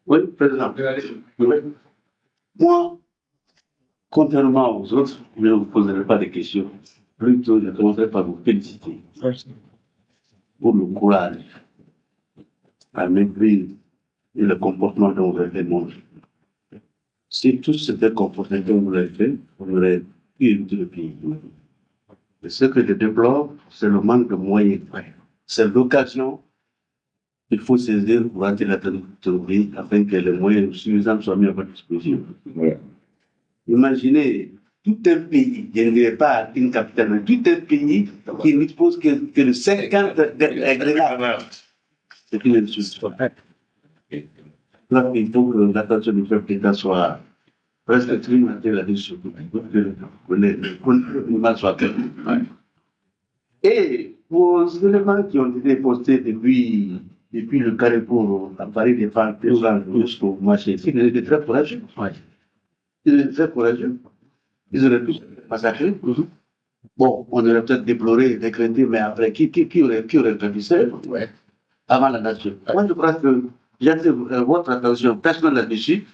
Oui, président. Oui. Moi, contrairement aux autres, je ne vous poserai pas de questions. Plutôt, je commencerai par vous féliciter pour le courage, la maîtrise et le comportement dont vous avez montré. Si tous s'étaient comportés comme vous l'avez fait, on aurait pu éviter le pays. Et ce que je déplore, c'est le manque de moyens. C'est l'occasion qu'il faut saisir pour attirer la théorie afin que les moyens suffisants soient mis à votre disposition. Ouais. Imaginez tout un pays, je ne dirais pas une capitale, mais tout un pays qui ne dispose que de 50 agrégables. C'est une insulte. Là, il faut que l'attention du peuple d'État soit presque trimestrielle là-dessus, pour que le soit clair. Et vos éléments qui ont été postés depuis le Carrefour à Paris des femmes jusqu'au marché, ils étaient très courageux. Ils étaient très courageux. Ils auraient pu se massacrer. Bon, on aurait peut-être déploré, décrété, mais après, qui aurait fait ça avant la nation? Moi, je crois que j'attire votre attention personnelle là-dessus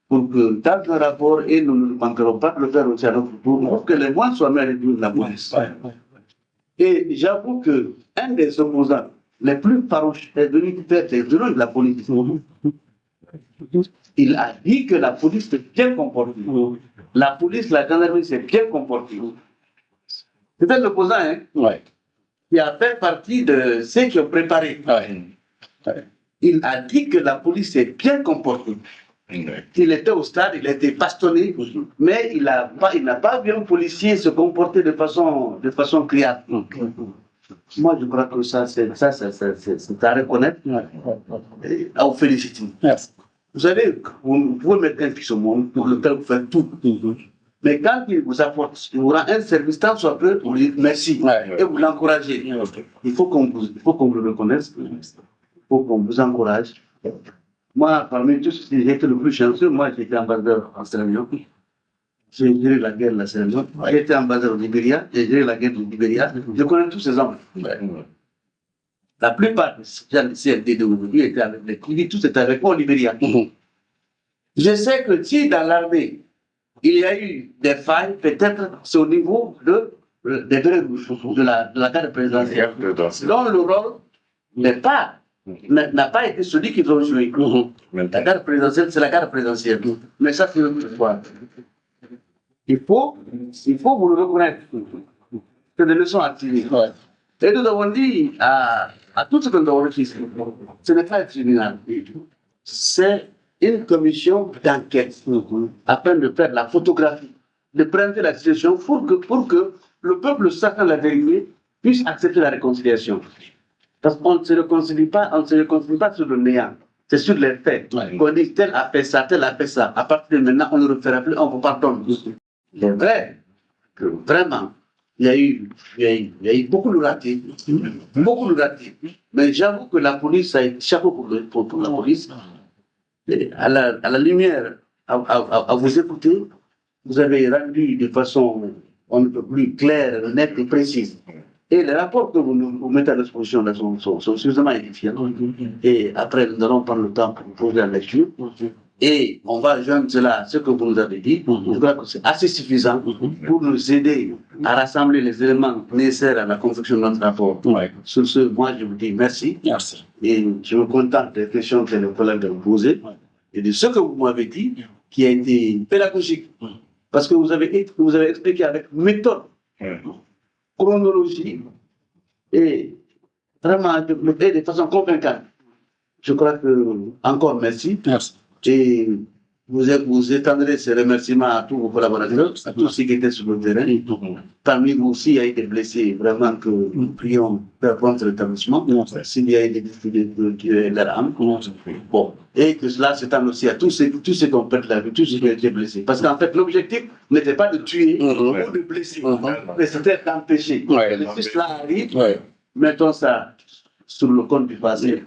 pour que, dans le rapport, et nous ne manquerons pas de le faire aussi à notre tour, pour que les mois soient mis à l'étude de la police. Et j'avoue qu'un des opposants les plus farouches est venu faire des erreurs de la police. Il a dit que la police s'est bien comportée. La police, la gendarmerie s'est bien comportée. C'était l'opposant, hein, qui a fait partie de ceux qui ont préparé. Il a dit que la police s'est bien comportée. Il était au stade, il était bastonné, mais il n'a pas vu un policier se comporter de façon criarde. Moi, je crois que ça c'est à reconnaître, à vous féliciter. Vous savez, vous pouvez mettre un fils au monde pour lequel vous faites tout. Mais quand il vous apporte, il vous rend un service, tant soit peu, vous lui dites merci et vous l'encouragez. Il faut qu'on vous le reconnaisse, il faut qu'on vous encourage. Moi, parmi tous, j'ai été le plus chanceux. Moi, j'étais ambassadeur en Sierra Leone. J'ai géré la guerre de la Sierra Leone. J'ai été ambassadeur au Libéria. J'ai géré la guerre du Libéria. Je connais tous ces hommes. La plupart des CND d'aujourd'hui étaient avec les Kouvi, tous étaient avec moi au Libéria. Je sais que si dans l'armée, il y a eu des failles, peut-être c'est au niveau des de la garde présidentielle. Donc le rôle n'a pas été celui qu'ils ont joué. La garde présidentielle, c'est la garde présidentielle. Mais ça, c'est une autre histoire. Il faut vous le reconnaître. C'est des leçons à tirer. Et nous avons dit à tout ce que nous avons réfléchi, ce n'est pas un tribunal. C'est une commission d'enquête afin de faire la photographie, de présenter la situation pour que le peuple sachant la vérité puisse accepter la réconciliation. Parce qu'on ne se réconcilie pas sur le néant, c'est sur les faits. On dit tel a fait ça, tel a fait ça. À partir de maintenant, on ne le fera plus, on vous pardonne. C'est vrai que vraiment, il y a eu beaucoup de ratés. Beaucoup de ratés. Mais j'avoue que la police a été chapeau pour la police. Et à la lumière, à vous écouter, vous avez rendu de façon on ne peut plus claire, nette et précise. Et les rapports que vous mettez à disposition là sont suffisamment édifiants. Et après, nous allons prendre le temps pour poser la lecture. Et on va joindre cela à ce que vous nous avez dit. Je crois que c'est assez suffisant pour nous aider à rassembler les éléments nécessaires à la confection de notre rapport. Sur ce, moi, je vous dis merci. Et je me contente des questions que les collègues ont posées et de ce que vous m'avez dit qui a été pédagogique. Parce que vous avez expliqué avec méthode, chronologie et vraiment de façon convaincante. Je crois que, encore merci. Et vous étendrez ces remerciements à tous vos collaborateurs, à tous ceux qui étaient sur le terrain. Parmi vous aussi, il y a eu des blessés, vraiment que nous prions faire prendre cet établissement. S'il y a eu des difficultés de tuer leur âme. Bon. Et que cela s'étend aussi à tous ceux qui ont perdu la vie, tous ceux qui ont été blessés. Parce qu'en fait, l'objectif n'était pas de tuer ou de blesser, mais c'était d'empêcher. Si cela arrive, mettons ça sur le compte du passé.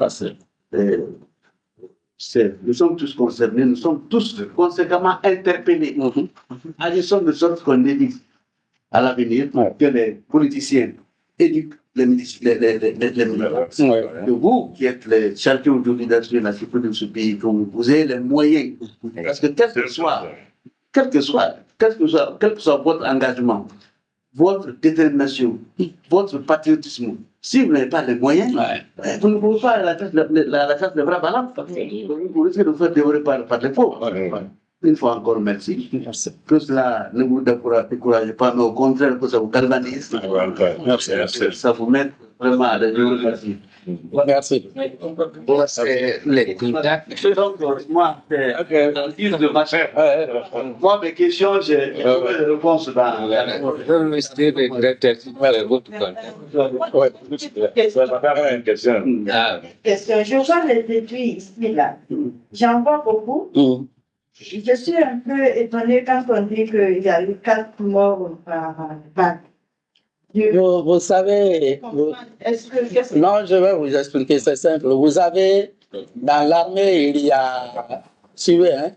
Nous sommes tous concernés, nous sommes tous conséquemment interpellés. Agissons de sorte qu'on évite à l'avenir que les politiciens éduquent militaires. Et vous, qui êtes les champions aujourd'hui d'assurer la sécurité de ce pays, vous avez les moyens. Parce que quel que soit votre engagement, votre détermination, votre patriotisme, si vous n'avez pas les moyens, vous ne pouvez pas la chasse de bras ballants. Vous risquez de vous faire dévorer par les pauvres. Une fois encore, merci. Que cela ne vous décourage pas, mais au contraire, que ça vous galvanise. Merci. Ça vous met vraiment à la merci. Merci. Moi, mes questions, j'ai des réponses dans la question. Je vois les déduits ici, là. J'en vois beaucoup. Je suis un peu étonnée quand on dit qu'il y a eu 4 morts par balle. Vous savez, non, je vais vous expliquer, c'est simple. Vous avez, dans l'armée, il y a, suivez, hein,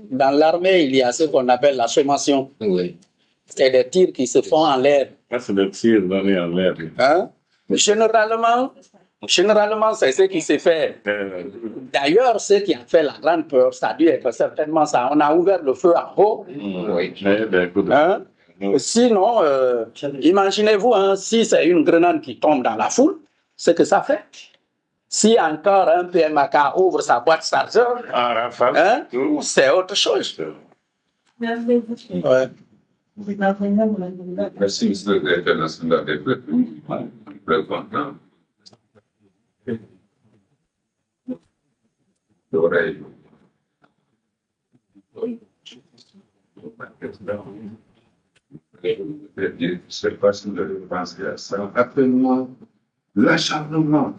dans l'armée, il y a ce qu'on appelle la sommation. Oui. C'est des tirs qui se font en l'air. C'est des tirs donnés en l'air. Hein? Généralement, c'est ce qui s'est fait. D'ailleurs, ce qui a fait la grande peur, ça a dû être certainement ça. On a ouvert le feu en haut. Oui. Hein? Sinon, imaginez-vous, hein, si c'est une grenade qui tombe dans la foule, ce que ça fait. Si encore un PMK ouvre sa boîte chargeur, hein, c'est autre chose. Merci. Ouais. Merci, monsieur le directeur national des très content. L'oreille. C'est facile de penser à ça. Appelle-moi l'acharnement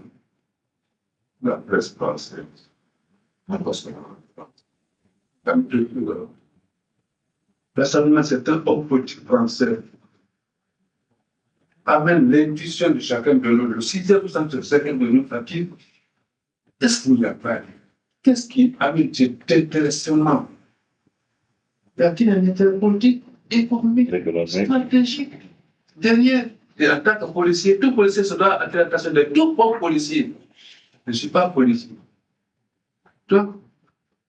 de la presse française. L'acharnement, c'est un homme politique français. Amène l'intuition de chacun de nous. Le 6% de chacun de nous fatigue. Qu'est-ce qu'il n'y a pas? Qu'est-ce qui amène cet intéressement? Y a-t-il un intérêt politique, économique, stratégique derrière? Et en tant que policier, tout policier se doit attirer l'attention de tout bon policier. Je ne suis pas policier. Donc,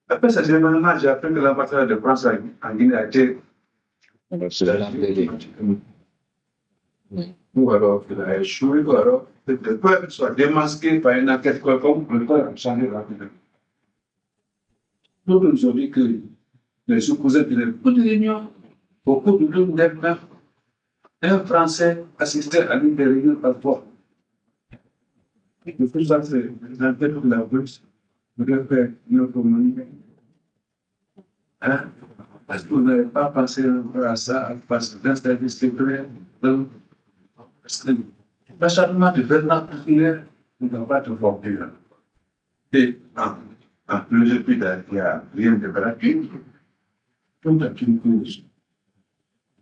après ça, généralement, j'ai appris que l'ambassadeur de France en Guinée a été. Ou alors qu'il a échoué, ou alors que le peuple soit démasqué par une enquête comme le peuple a changé rapidement. Nous nous avons dit que les opposants de beaucoup de réunions, beaucoup de groupes d'événements, un Français assistait à l'une des réunions parfois. Le plus ça, c'est l'enquête de la Russe, de faire notre monnaie. Hein? Parce que vous n'avez pas pensé à ça, parce que d'installer ces prêts. L'acharnement de Bernard Kouchner ne va pas te porter. Et en plus, il n'y a rien de gratuit. Tout est une cause.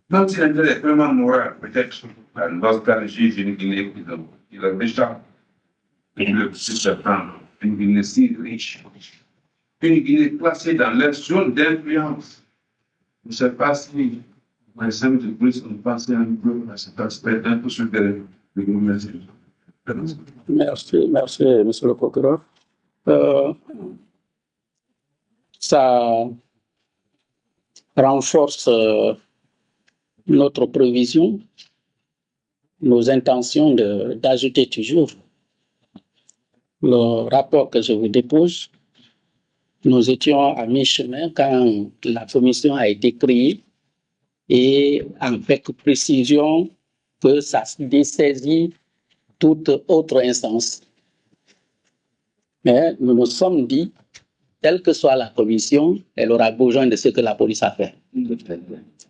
Même si l'intérêt est vraiment moral, peut-être, dans notre cas, une Guinée, il a déjà le septembre, une Guinée si riche, une Guinée placée dans leur zone d'influence. Je ne sais pas si les amis de plus ont pensé un peu à cet aspect un peu supérieur de l'humanité. Merci, monsieur le procureur. Ça renforce notre prévision, nos intentions d'ajouter toujours le rapport que je vous dépose. Nous étions à mi-chemin quand la commission a été créée et avec précision que ça dessaisit toute autre instance. Mais nous nous sommes dit, quelle que soit la commission, elle aura besoin de ce que la police a fait.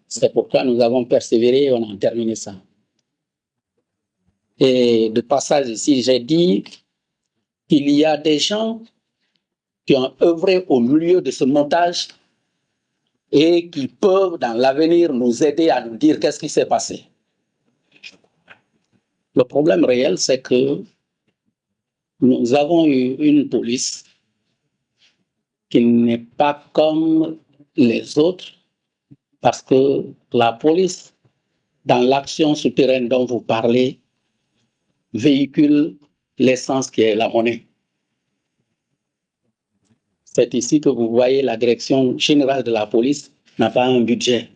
C'est pourquoi nous avons persévéré et on a terminé ça. Et de passage ici, j'ai dit qu'il y a des gens qui ont œuvré au milieu de ce montage et qui peuvent dans l'avenir nous aider à nous dire qu'est-ce qui s'est passé. Le problème réel, c'est que nous avons eu une police qui n'est pas comme les autres, parce que la police, dans l'action souterraine dont vous parlez, véhicule l'essence qui est la monnaie. C'est ici que vous voyez la direction générale de la police n'a pas un budget.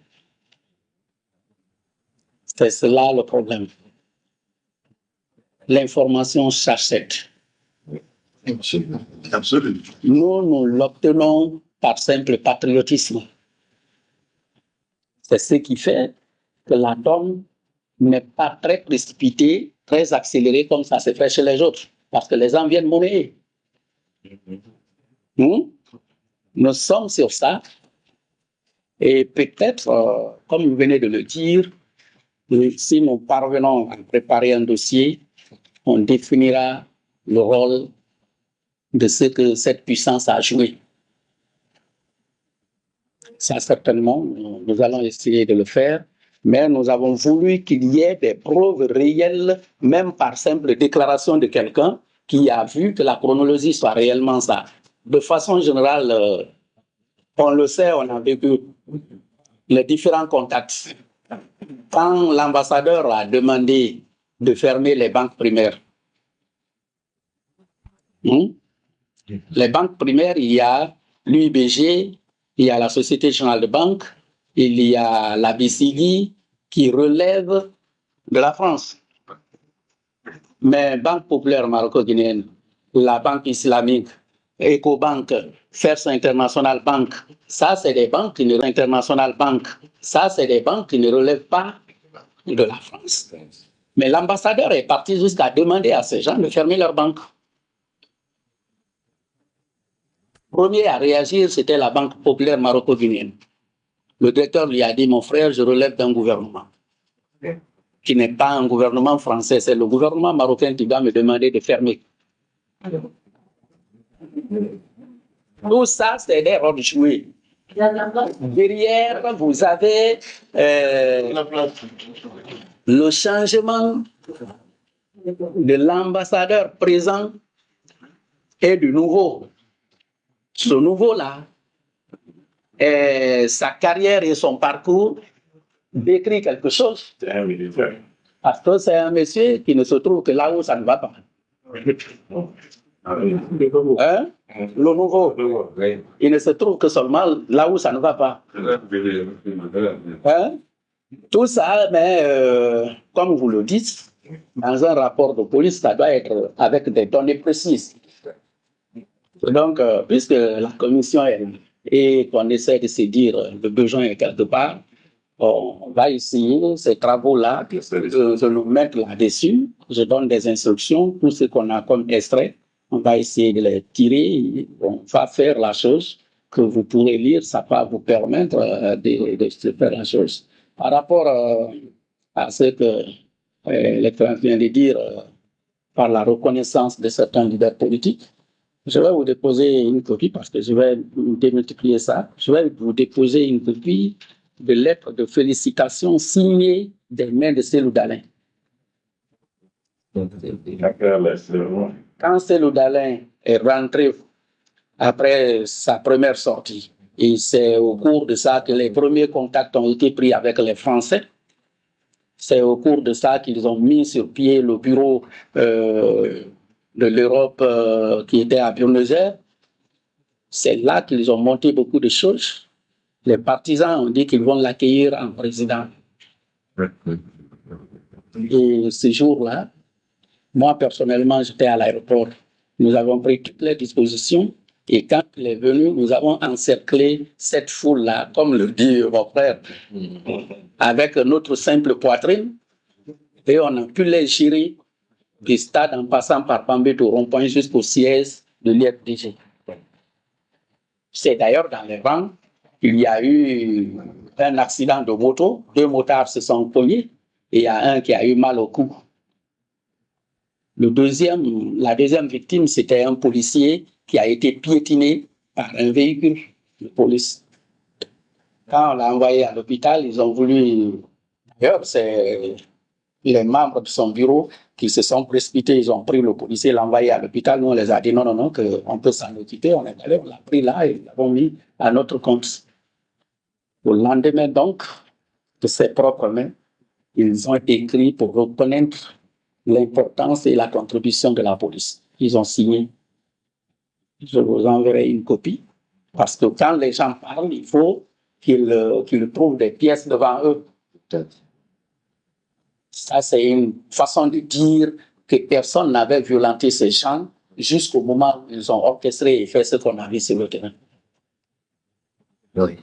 C'est cela le problème. L'information s'achète. Absolument. Nous l'obtenons par simple patriotisme. C'est ce qui fait que la donne n'est pas très précipitée, très accélérée comme ça se fait chez les autres, parce que les gens viennent monnayer. Nous sommes sur ça, et peut-être, comme vous venez de le dire, si nous parvenons à préparer un dossier, on définira le rôle de ce que cette puissance a joué. Ça, certainement, nous allons essayer de le faire, mais nous avons voulu qu'il y ait des preuves réelles, même par simple déclaration de quelqu'un qui a vu que la chronologie soit réellement ça. De façon générale, on le sait, on a vécu les différents contacts. Quand l'ambassadeur a demandé de fermer les banques primaires, les banques primaires, il y a l'UIBG, il y a la Société Générale de Banque, il y a la BCI qui relève de la France. Mais Banque populaire maroco-guinéenne, la Banque islamique, Ecobank, First International Bank, ça c'est des banques qui ne International Bank, ça c'est des banques qui ne relèvent pas de la France. Mais l'ambassadeur est parti jusqu'à demander à ces gens de fermer leurs banques. Premier à réagir, c'était la Banque populaire maroco-guinéenne. Le directeur lui a dit, mon frère, je relève d'un gouvernement qui n'est pas un gouvernement français, c'est le gouvernement marocain qui va me demander de fermer. Tout ça, c'est des rôles joués. Derrière, vous avez le changement de l'ambassadeur présent et du nouveau. Ce nouveau-là, sa carrière et son parcours décrit quelque chose. Parce que c'est un monsieur qui ne se trouve que là où ça ne va pas. Hein? Le nouveau, il ne se trouve que seulement là où ça ne va pas. Hein? Tout ça, mais comme vous le dites, dans un rapport de police, ça doit être avec des données précises. Donc, puisque la commission est et qu'on essaie de se dire le besoin est quelque part, on va essayer ces travaux-là de nous mettre là-dessus. Je donne des instructions, tout ce qu'on a comme extrait, on va essayer de les tirer, on va faire la chose que vous pourrez lire, ça va vous permettre de faire la chose. Par rapport à ce que l'excellence vient de dire par la reconnaissance de certains leaders politiques, je vais vous déposer une copie parce que je vais démultiplier ça. Je vais vous déposer une copie de lettres de félicitations signées des mains de Cellou Dalein. Quand Cellou Dalein est rentré après sa première sortie, et c'est au cours de ça que les premiers contacts ont été pris avec les Français. C'est au cours de ça qu'ils ont mis sur pied le bureau de l'Europe qui était à Buenos Aires. C'est là qu'ils ont monté beaucoup de choses. Les partisans ont dit qu'ils vont l'accueillir en président. Et ce jour-là, moi personnellement, j'étais à l'aéroport. Nous avons pris toutes les dispositions et quand il est venu, nous avons encerclé cette foule-là, comme le dit mon frère, avec notre simple poitrine et on a pu les gérer du stade en passant par Pambé au rond-point jusqu'au siège de l'IFDG. C'est d'ailleurs dans les rangs qu'il y a eu un accident de moto, 2 motards se sont cognés et il y a un qui a eu mal au cou. La deuxième victime, c'était un policier qui a été piétiné par un véhicule de police. Quand on l'a envoyé à l'hôpital, ils ont voulu... D'ailleurs, c'est les membres de son bureau qui se sont précipités, ils ont pris le policier, l'ont envoyé à l'hôpital. Nous, on les a dit non, qu'on peut s'en occuper. On est allé, on l'a pris là et l'avons mis à notre compte. Le lendemain, donc, de ses propres mains, ils ont écrit pour reconnaître l'importance et la contribution de la police. Ils ont signé. Je vous enverrai une copie. Parce que quand les gens parlent, il faut qu'ils trouvent des pièces devant eux. Ça, c'est une façon de dire que personne n'avait violenté ces gens jusqu'au moment où ils ont orchestré et fait ce qu'on a vu sur le terrain. Oui.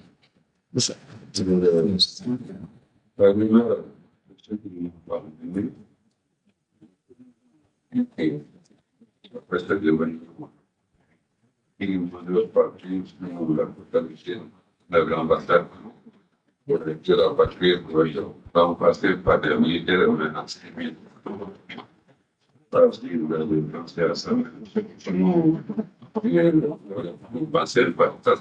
L'ambassade de la patrie remplacée par des militaires maintenant civils. Parce qu'ils veulent penser à ça. Penser par ça,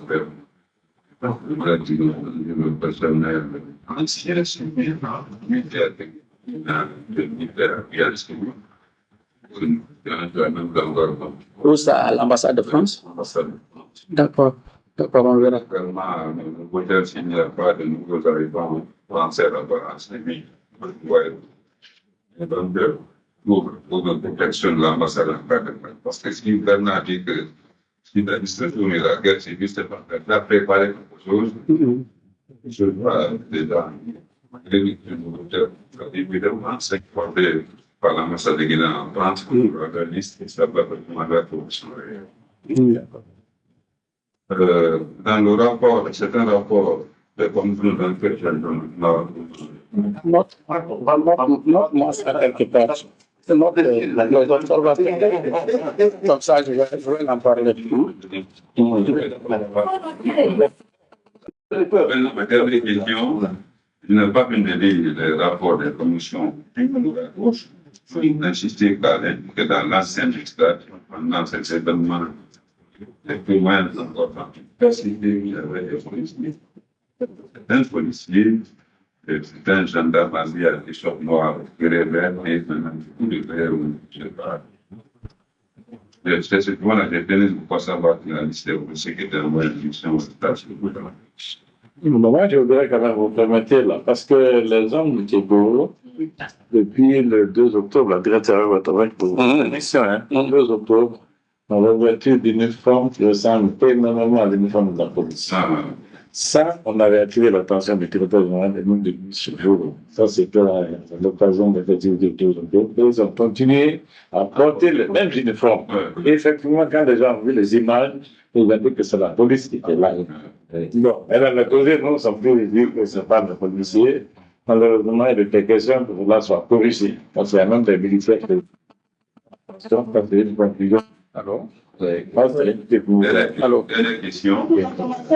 le personnel ancien civil, militaire, Où ça, à l'ambassade de France? D'accord. D'accord, on verra. Actuellement, le hôtel s'il n'y a pas de nouveaux arrivants français là-bas en Libye. Donc, pour la protection de l'ambassade, parce que si Bernard dit que si l'administration et la guerre civile, c'est pas la préparer quelque chose, je vois déjà l'éviter de l'hôtel. Évidemment, c'est porté par l'ambassade de Guinée en France pour la liste et ça va demander pour dans le rapport, c'est un rapport de contrôle d'enquête. Not moi, c'est quelque part. C'est notre observation. Comme ça, je vais en parler. Ma dernière question, je n'ai pas pu lire les rapports des commissions de la gauche. Il faut insister que dans l'ancien législature, pendant cet événement, les témoins importants, il y avait des policiers. Un policier, c'est un gendarme habillé à des shorts noirs, grès vert, et un coup de verre, je ne sais pas. C'est ce point-là, j'ai tenu pour savoir qu'il a listé au policier qui était envoyé une mission aux États-Unis. Moi, je voudrais quand même vous permettre là, parce que les hommes du Togo, depuis le 2 octobre, la directeur va travailler pour une mission, hein, le 2 octobre, on a revêtu d'uniformes qui ressemblent énormément à l'uniforme de la police. Ça, on avait attiré l'attention du directeur général et même de ce jour. Ça, c'était l'occasion de faire du 2 octobre. Ils ont continué à porter les mêmes uniformes. Et effectivement, quand les gens ont vu les images, ils ont dit que c'est la police qui était là. Bon, elle a causé, nous sommes plus dire que ce n'est pas le policier. Malheureusement, il était question que cela soit corrigé. Parce qu'il y a même des militaires qui sont passés une conclusion. Alors, alors, dernière question. Oui.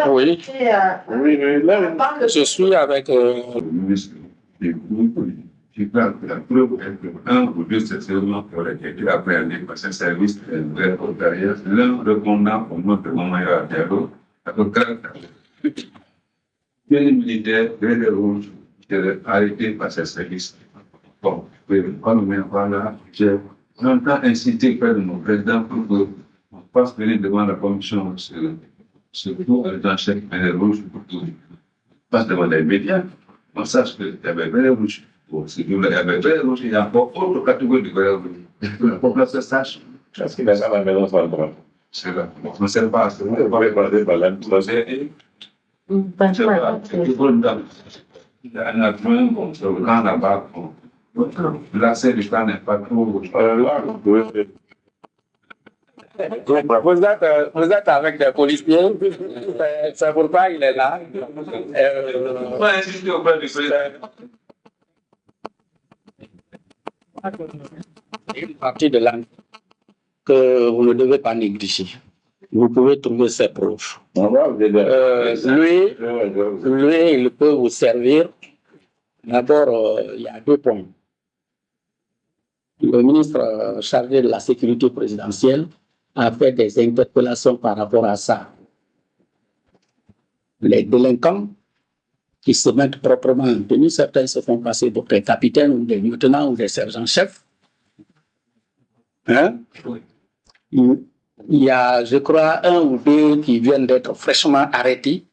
Oui, là, Je suis avec. Le ministre des qui parle que la preuve est que un ou deux seulement qui auraient été appréhendés par ce service de derrière, l'un répondant au nom de Maman Diallo, à peu près les militaires de rouge qui étaient arrêtés par ce service. Bon, voilà, j'ai longtemps incité par mon président pour que on passe venir devant la commission surtout dans chaque rouge pour que passe devant les médias. On sache que y avait vert rouge. Bon, si vous avez vert rouge, il y a encore autre catégorie de vert rouge. La population sache. parce qu'il a ça à la maison, ça le prend. C'est là. On ne sait pas. Vous pouvez parler par là, tout à fait. Il y a un adjoint, on se rend là-bas. L'accès du temps n'est pas trop. Là, vous pouvez. Vous êtes avec des policiers, c'est pourquoi il est là. Ouais, insister auprès du président. Une partie de l'âme que vous ne devez pas négliger. Vous pouvez trouver ses preuves. Lui, il peut vous servir. D'abord, il y a 2 points. Le ministre chargé de la sécurité présidentielle a fait des interpellations par rapport à ça. Les délinquants qui se mettent proprement en tenue, certains se font passer pour des capitaines ou des lieutenants ou des sergents-chefs. Hein? Il y a, je crois, 1 ou 2 qui viennent d'être fraîchement arrêtés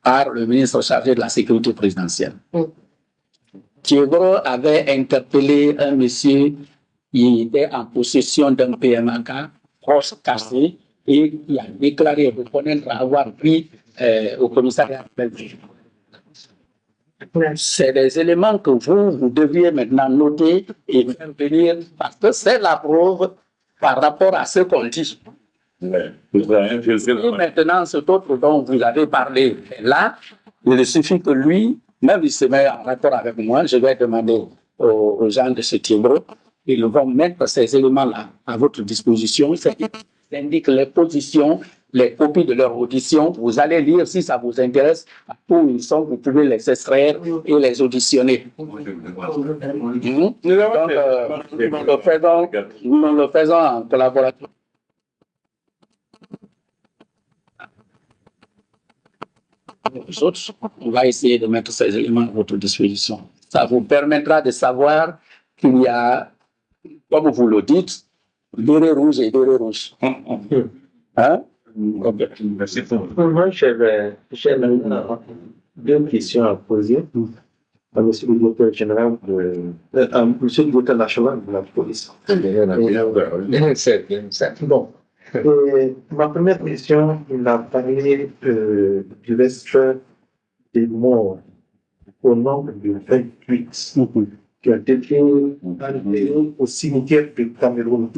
par le ministre chargé de la sécurité présidentielle. Thiegro avait interpellé un monsieur il était en possession d'un PMAK proche cassé et il a déclaré reconnaître avoir pris au commissariat de Belleville. C'est des éléments que vous devriez maintenant noter et faire venir parce que c'est la preuve par rapport à ce qu'on dit. Et maintenant, ce autre dont vous avez parlé est là, il suffit que lui, même il se met en rapport avec moi, je vais demander aux gens de ce timbre, ils vont mettre ces éléments-là à votre disposition. Ça indique les positions, les copies de leur audition. Vous allez lire si ça vous intéresse où ils sont, vous pouvez les extraire et les auditionner. Donc, nous le faisons en collaboration. Les autres, on va essayer de mettre ces éléments à votre disposition. Ça vous permettra de savoir qu'il y a, comme vous le dites, doré rouge et doré rouge. Hein? Merci pour Moi, j'ai maintenant deux questions à poser à monsieur le directeur général monsieur le directeur national de la police. Bon. Ma première question, il a parlé du reste des morts au nombre de 28 qui ont été enterrés au cimetière du Cameroun.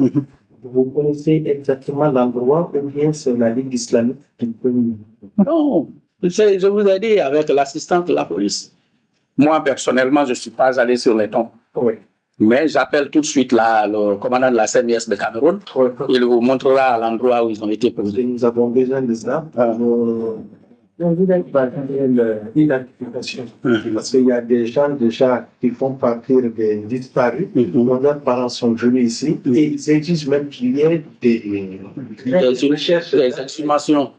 Vous connaissez exactement l'endroit ou bien c'est la Ligue islamique qui peut... Non, je vous ai dit avec l'assistante de la police. Moi, personnellement, je ne suis pas allé sur les tombes. Oui. Mais j'appelle tout de suite là, le commandant de la CNIS de Cameroun. Oui. Il vous montrera l'endroit où ils ont été posés. Nous avons besoin de ça. On voudrait parler de l'identification. Parce qu'il y a des gens déjà qui font partir des disparus. Leurs parents sont venus ici et ils exigent même qu'il y ait des recherches, des exhumations.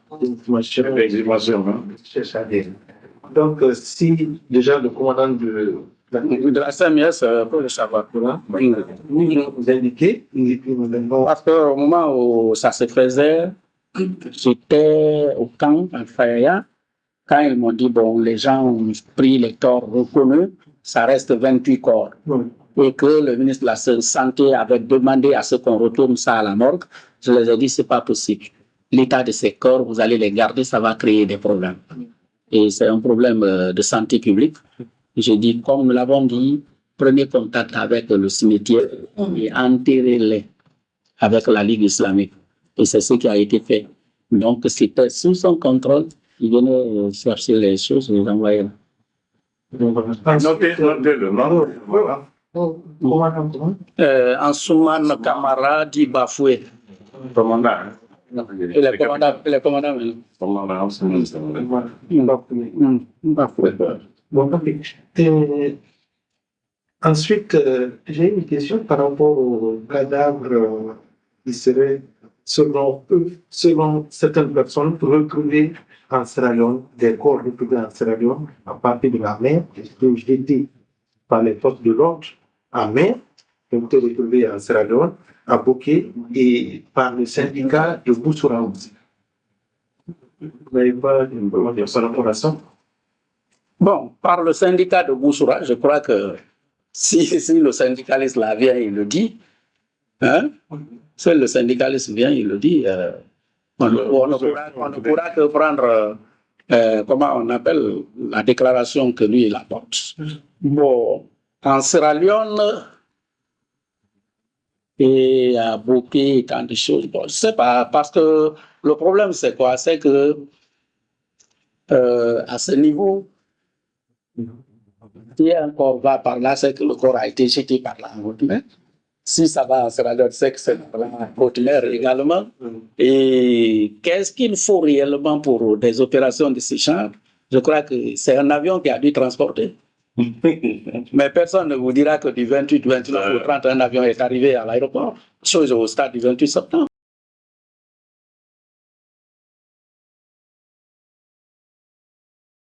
Donc, si déjà le commandant de la CNIS peut le savoir. vous indiquer, parce qu'au moment où ça se faisait, j'étais au camp à Faya. Quand ils m'ont dit, bon, les gens ont pris les corps reconnus, ça reste 28 corps. Et que le ministre de la Santé avait demandé à ce qu'on retourne ça à la morgue, je les ai dit, c'est pas possible. L'état de ces corps, vous allez les garder, ça va créer des problèmes. Et c'est un problème de santé publique. J'ai dit, comme nous l'avons dit, prenez contact avec le cimetière et enterrez-les avec la Ligue islamique. Et c'est ce qui a été fait. Donc, c'était sous son contrôle. Il venait chercher les choses et les envoyer là. Notez le nom. Ansoumane Kamara dit Bafoué. Commandant. Il est commandant. Bafoué. Bon, ensuite, j'ai une question par rapport au cadavre qui serait, selon certaines personnes, retrouvées en Sierra Leone, des corps retrouvés en Sierra Leone à partir de la mer, jetés par les forces de l'ordre en mer, qui ont été retrouvés en Sierra Leone, à Boké et par le syndicat de Boussoura aussi. Vous n'avez pas une demande par rapport à ça? Bon, par le syndicat de Boussoura, je crois que si le syndicaliste là vient, il le dit. Hein? Si le syndicaliste vient, il le dit. On ne pourra que prendre, comment on appelle, la déclaration que lui, il apporte. Bon, en Sierra Leone et à Boké, tant de choses. Bon, je ne sais pas, parce que le problème, c'est quoi? C'est que à ce niveau, si un corps va par là, c'est que le corps a été jeté par là en haute mer. Si ça va en Sierra Leone, c'est que c'est en haute mer également. Et qu'est-ce qu'il faut réellement pour des opérations de ce genre? Je crois que c'est un avion qui a dû transporter. Mais personne ne vous dira que du 28, 29 ou 30, un avion est arrivé à l'aéroport. Chose au stade du 28 septembre.